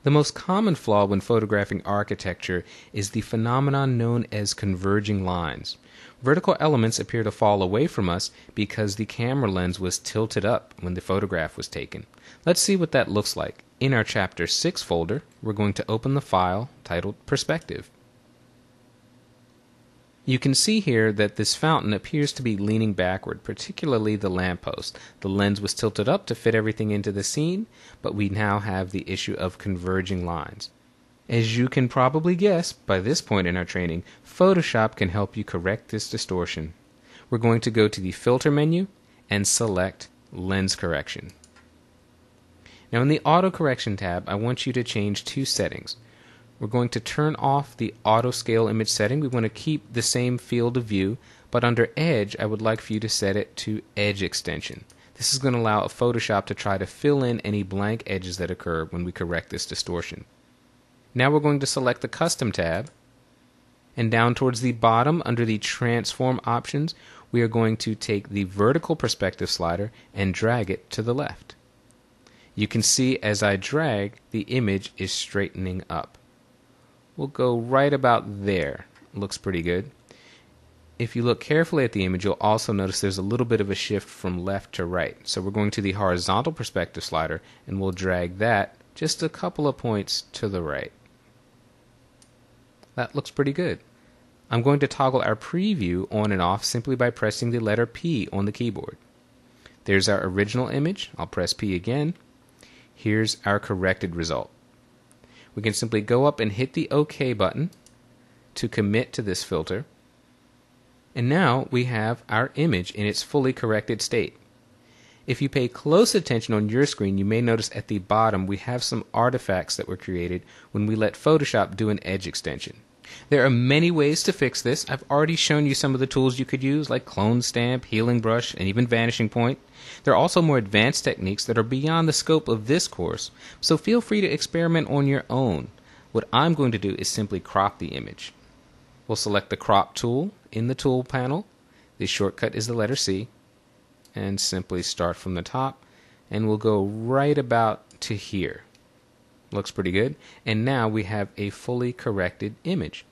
The most common flaw when photographing architecture is the phenomenon known as converging lines. Vertical elements appear to fall away from us because the camera lens was tilted up when the photograph was taken. Let's see what that looks like. In our Chapter 6 folder, we're going to open the file titled Perspective. You can see here that this fountain appears to be leaning backward, particularly the lamppost. The lens was tilted up to fit everything into the scene, but we now have the issue of converging lines. As you can probably guess by this point in our training, Photoshop can help you correct this distortion. We're going to go to the Filter menu and select Lens Correction. Now in the Auto Correction tab, I want you to change two settings. We're going to turn off the auto scale image setting. We want to keep the same field of view, but under Edge, I would like for you to set it to Edge Extension. This is going to allow Photoshop to try to fill in any blank edges that occur when we correct this distortion. Now we're going to select the Custom tab, and down towards the bottom under the Transform options, we are going to take the vertical perspective slider and drag it to the left. You can see as I drag, the image is straightening up. We'll go right about there. Looks pretty good. If you look carefully at the image, you'll also notice there's a little bit of a shift from left to right. So we're going to the horizontal perspective slider, and we'll drag that just a couple of points to the right. That looks pretty good. I'm going to toggle our preview on and off simply by pressing the letter P on the keyboard. There's our original image. I'll press P again. Here's our corrected result. We can simply go up and hit the OK button to commit to this filter. And now we have our image in its fully corrected state. If you pay close attention on your screen, you may notice at the bottom we have some artifacts that were created when we let Photoshop do an edge extension. There are many ways to fix this. I've already shown you some of the tools you could use, like Clone Stamp, Healing Brush, and even Vanishing Point. There are also more advanced techniques that are beyond the scope of this course, so feel free to experiment on your own. What I'm going to do is simply crop the image. We'll select the Crop tool in the Tool panel. The shortcut is the letter C, and simply start from the top, and we'll go right about to here. Looks pretty good. And now we have a fully corrected image.